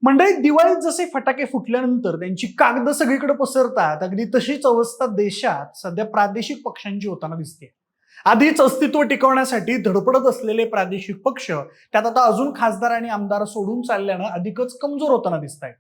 मंडळी, दिवाळीत जसे फटाके फुटल्यानंतर त्यांची कागद सगळीकडे पसरतात, अगदी तशीच अवस्था देशात सध्या प्रादेशिक पक्षांची होताना दिसते. आधीच अस्तित्व टिकवण्यासाठी धडपडत असलेले प्रादेशिक पक्ष त्यात आता अजून खासदार आणि आमदार सोडून चालल्यानं अधिकच कमजोर होताना दिसत आहेत.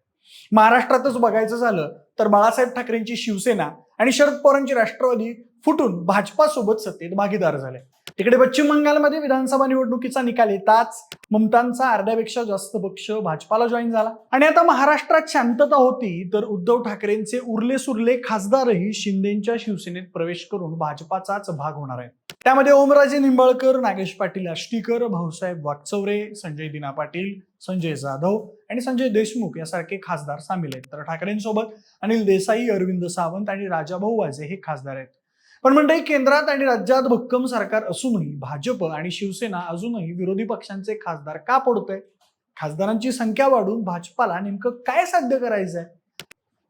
महाराष्ट्रातच बघायचं झालं तर बाळासाहेब ठाकरेंची शिवसेना आणि शरद पवारांची राष्ट्रवादी फुटून भाजपासोबत सत्तेत भागीदार झाले. तिकडे पश्चिम बंगालमध्ये विधानसभा निवडणुकीचा निकाल येताच ममतांचा अर्ध्यापेक्षा जास्त पक्ष भाजपाला जॉईन झाला. आणि आता महाराष्ट्रात शांतता होती तर उद्धव ठाकरेंचे उरले सुरले खासदारही शिंदेच्या शिवसेनेत प्रवेश करून भाजपाचाच भाग होणार आहेत. त्यामध्ये ओमराजे निंबाळकर, नागेश पाटील आष्टीकर, भाऊसाहेब वाकचौरे, संजय दिना पाटील, संजय जाधव आणि संजय देशमुख यासारखे खासदार सामील आहेत. तर ठाकरेंसोबत अनिल देसाई, अरविंद सावंत आणि राजाभाऊ वाजे हे खासदार आहेत. पण मंडळी, केंद्रात आणि राज्यात भक्कम सरकार असूनही भाजप आणि शिवसेना अजूनही विरोधी पक्षांचे खासदार का पडतोय? खासदारांची संख्या वाढून भाजपाला नेमकं काय साध्य करायचंय?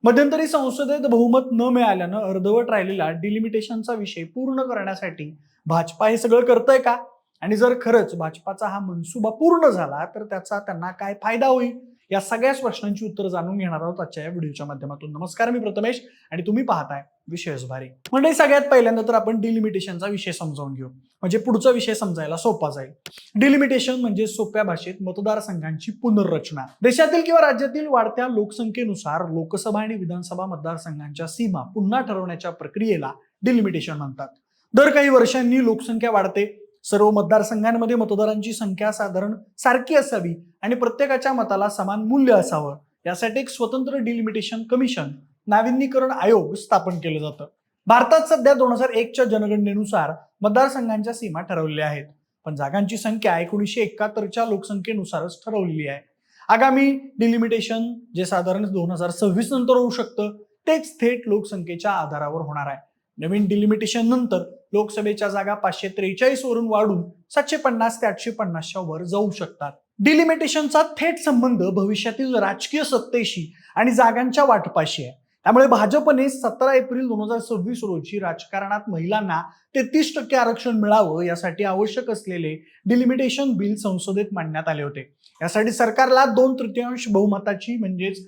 मध्यंतरी संसदेत बहुमत न मिळाल्यानं अर्धवट राहिलेला डिलिमिटेशनचा विषय पूर्ण करण्यासाठी भाजपा हे सगळं करतंय का? आणि जर खरंच भाजपाचा हा मनसुबा पूर्ण झाला तर त्याचा त्यांना काय फायदा होईल? या सगळ्या प्रश्नांची उत्तर जाणून घेणार आहोत आजच्या या व्हिडिओच्या माध्यमातून. नमस्कार, मी प्रथमेश आणि तुम्ही पाहताय विशेष भारी. म्हणजे सगळ्यात पहिल्यांदा तर आपण डिलिमिटेशनचा विषय समजावून घेऊ, म्हणजे पुढचा विषय समजायला सोपा जाईल. डिलिमिटेशन म्हणजे सोप्या भाषेत मतदारसंघांची पुनर्रचना. देशातील किंवा राज्यातील वाढत्या लोकसंख्येनुसार लोकसभा आणि विधानसभा मतदारसंघांच्या सीमा पुन्हा ठरवण्याच्या प्रक्रियेला डिलिमिटेशन म्हणतात. दर काही वर्षांनी लोकसंख्या वाढते, सर्व मतदारसंघांमध्ये मतदारांची संख्या साधारण सारखी असावी आणि प्रत्येकाच्या मताला समान मूल्य असावं, यासाठी एक स्वतंत्र डिलिमिटेशन कमिशन, नाविन्यीकरण आयोग स्थापन केलं जातं. भारतात सध्या 2001च्या जनगणनेनुसार मतदारसंघांच्या सीमा ठरवलेल्या आहेत, पण जागांची संख्या 1971च्या लोकसंख्येनुसारच ठरवलेली आहे. आगामी डिलिमिटेशन जे साधारण 2026 नंतर होऊ शकतं तेच थेट लोकसंख्येच्या आधारावर होणार आहे. नवीन डिलिमिटेशन नंतर लोकसभेच्या जागा 543 वरून वाढून 750 ते 850च्या वर जाऊ शकतात. डिलिमिटेशनचा थेट संबंध भविष्यातील राजकीय सत्तेशी आणि जागांच्या वाटपाशी आहे. त्यामुळे भाजपने 17 एप्रिल 2026 रोजी राजकारणात महिलांना 33% आरक्षण मिळावं यासाठी आवश्यक असलेले डिलिमिटेशन बिल संसदेत मांडण्यात आले होते. यासाठी सरकारला 2/3 बहुमताची म्हणजेच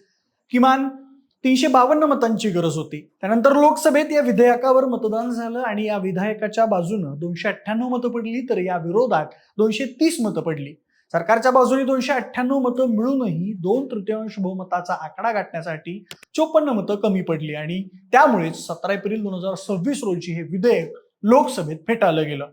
किमान 352 मतांची गरज होती. त्यानंतर लोकसभेत या विधेयकावर मतदान झालं आणि या विधेयकाच्या बाजूनं 298 मतं पडली तर या विरोधात 230 मतं पडली. सरकारच्या बाजूने 298 मतं मिळूनही 2/3 बहुमताचा आकडा गाठण्यासाठी 54 मतं कमी पडली आणि त्यामुळेच 17 एप्रिल 2026 रोजी हे विधेयक लोकसभेत फेटाळलं गेलं.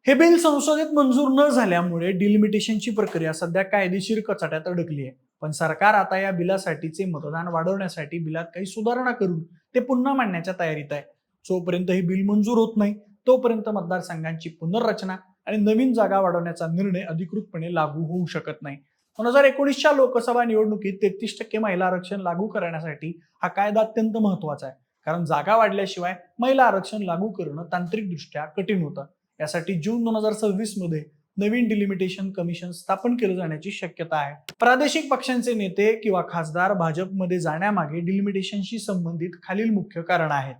हे बिल संसदेत मंजूर न झाल्यामुळे डिलिमिटेशनची प्रक्रिया सध्या कायदेशीर कचाट्यात अडकली आहे. पण सरकार आता या बिलासाठीचे मतदान वाढवण्यासाठी बिलात काही सुधारणा करून ते पुन्हा मांडण्याच्या तयारीत आहे. जोपर्यंत हे बिल मंजूर होत नाही तोपर्यंत मतदारसंघांची पुनर्रचना आणि नवीन जागा वाढवण्याचा निर्णय अधिकृतपणे लागू होऊ शकत नाही. 2019च्या लोकसभा निवडणुकीत 33% महिला आरक्षण लागू करण्यासाठी हा कायदा अत्यंत महत्वाचा आहे, कारण जागा वाढल्याशिवाय महिला आरक्षण लागू करणं तांत्रिकदृष्ट्या कठीण होतं. यासाठी जून 2026 मध्ये नवीन डिलिमिटेशन कमिशन स्थापन केलं जाण्याची शक्यता आहे. प्रादेशिक पक्षांचे नेते किंवा खासदार भाजपमध्ये जाण्यामागे डिलिमिटेशनशी संबंधित खालील मुख्य कारण आहेत.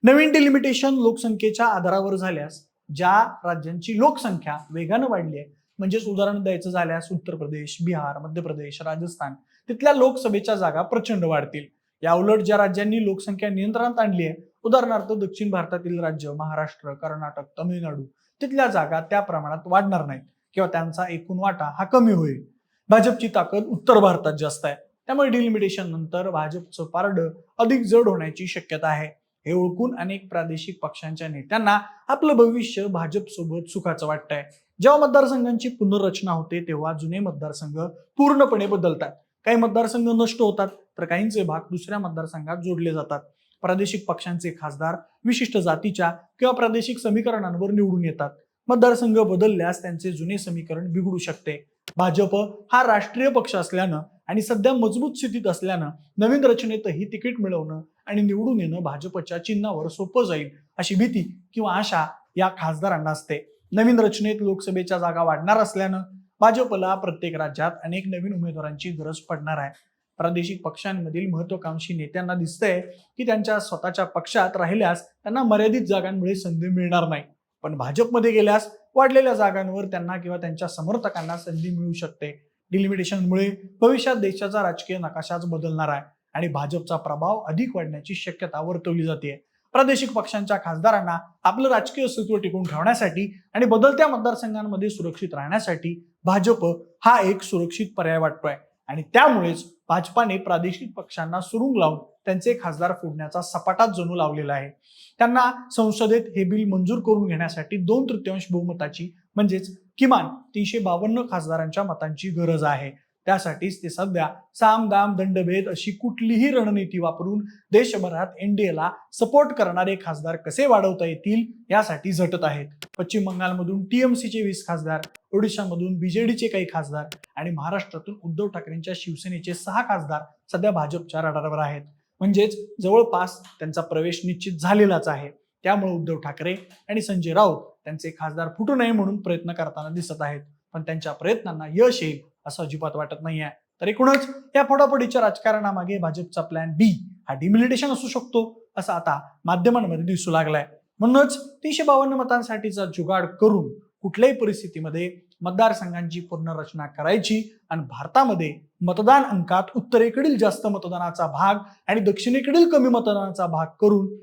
नवीन डिलिमिटेशन लोकसंख्येच्या आधारावर झाल्यास ज्या राज्यांची लोकसंख्या वेगानं वाढली आहे, म्हणजेच उदाहरण द्यायचं झाल्यास उत्तर प्रदेश, बिहार, मध्य प्रदेश, राजस्थान, तिथल्या लोकसभेच्या जागा प्रचंड वाढतील. या उलट ज्या राज्यांनी लोकसंख्या नियंत्रणात आणली आहे, उदाहरणार्थ दक्षिण भारतातील राज्य महाराष्ट्र, कर्नाटक, तामिळनाडू, तिथल्या जागा त्या प्रमाणात वाढणार नाहीत किंवा त्यांचा एकूण वाटा हा कमी होईल. भाजपची ताकद उत्तर भारतात जास्त आहे, त्यामुळे डिलिमिटेशन नंतर भाजपचं पारडं अधिक जड होण्याची शक्यता आहे. हे ओळखून अनेक प्रादेशिक पक्षांच्या नेत्यांना आपलं भविष्य भाजप सोबत सुखाचं वाटतंय. जेव्हा मतदारसंघांची पुनर्रचना होते तेव्हा जुने मतदारसंघ पूर्णपणे बदलतात. काही मतदारसंघ नष्ट होतात तर काहींचे भाग दुसऱ्या मतदारसंघात जोडले जातात. प्रादेशिक पक्षांचे खासदार विशिष्ट जातीच्या किंवा प्रादेशिक समीकरणांवर निवडून येतात. मतदारसंघ बदलल्यास त्यांचे जुने समीकरण बिघडू शकते. भाजप हा राष्ट्रीय पक्ष असल्यानं आणि सध्या मजबूत स्थितीत असल्यानं नवीन रचनेतही तिकीट मिळवणं आणि निवडून येणं भाजपच्या चिन्हावर सोपं जाईल अशी भीती किंवा आशा या खासदारांना असते. नवीन रचनेत लोकसभेच्या जागा वाढणार असल्यानं भाजपला प्रत्येक राज्यात अनेक नवीन उमेदवारांची गरज पडणार आहे. प्रादेशिक पक्षांमधील महत्वाकांक्षी नेत्यांना दिसतंय की त्यांच्या स्वतःच्या पक्षात राहिल्यास त्यांना मर्यादित जागांमुळे संधी मिळणार नाही, पण भाजपमध्ये गेल्यास वाढलेल्या जागांवर त्यांना किंवा त्यांच्या समर्थकांना संधी मिळू शकते. डिलिमिटेशनमुळे भविष्यात देशाचा राजकीय नकाशाच बदलणार आहे आणि भाजपचा प्रभाव अधिक वाढण्याची शक्यता वर्तवली जाते. प्रादेशिक पक्षांच्या खासदारांना आपलं राजकीय अस्तित्व टिकवून ठेवण्यासाठी आणि बदलत्या मतदारसंघांमध्ये सुरक्षित राहण्यासाठी भाजप हा एक सुरक्षित पर्याय वाटतोय आणि त्यामुळेच भाजपाने प्रादेशिक पक्षांना सुरुंग लावून त्यांचे खासदार फोडण्याचा सपाटाच जणू लावलेला आहे. त्यांना संसदेत हे बिल मंजूर करून घेण्यासाठी 2/3 बहुमताची म्हणजेच किमान 352 खासदारांच्या मतांची गरज आहे. त्यासाठीच ते सध्या साम दाम दंडभेद अशी कुठलीही रणनीती वापरून देशभरात एनडीएला सपोर्ट करणारे खासदार कसे वाढवता येतील यासाठी झटत आहेत. पश्चिम बंगालमधून टीएमसीचे 20 खासदार, ओडिशामधून बीजेडीचे काही खासदार आणि महाराष्ट्रातून उद्धव ठाकरेंच्या शिवसेनेचे 6 खासदार सध्या भाजपच्या रडारवर आहेत. म्हणजेच जवळपास त्यांचा प्रवेश निश्चित झालेलाच आहे. त्यामुळे उद्धव ठाकरे आणि संजय राऊत त्यांचे खासदार फुटू नये म्हणून प्रयत्न करताना दिसत आहेत. पण त्यांच्या प्रयत्नांना यश येईल असं अजिबात वाटत नाहीये. तर एकूणच या फोडाफोडीच्या राजकारणामागे भाजपचा प्लॅन बी हा डिमिलिटेशन असू शकतो असं आता माध्यमांमध्ये दिसू लागलाय. म्हणूनच 352 मतांसाठीचा जुगाड करून कुठल्याही परिस्थितीमध्ये मतदारसंघांची पुनर्रचना करायची आणि भारतामध्ये मतदान अंकात उत्तरेकडील जास्त मतदानाचा भाग आणि दक्षिणेकडील कमी मतदानाचा भाग करून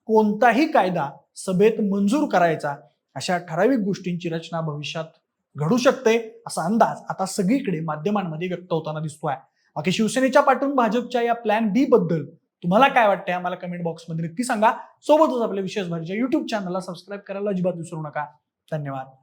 कोणताही कायदा सभेत मंजूर करायचा अशा ठराविक गोष्टींची रचना भविष्यात घडू शकते असा अंदाज आता सगळीकडे माध्यमांमध्ये व्यक्त होताना दिसतोय. बाकी शिवसेनेच्या पाठून भाजपच्या या प्लॅन बी बद्दल तुम्हाला काय वाटतंय आम्हाला कमेंट बॉक्समध्ये नक्की सांगा. सोबतच आपल्या विशेष भारीच्या युट्यूब चॅनलला सबस्क्राईब करायला अजिबात विसरू नका. धन्यवाद.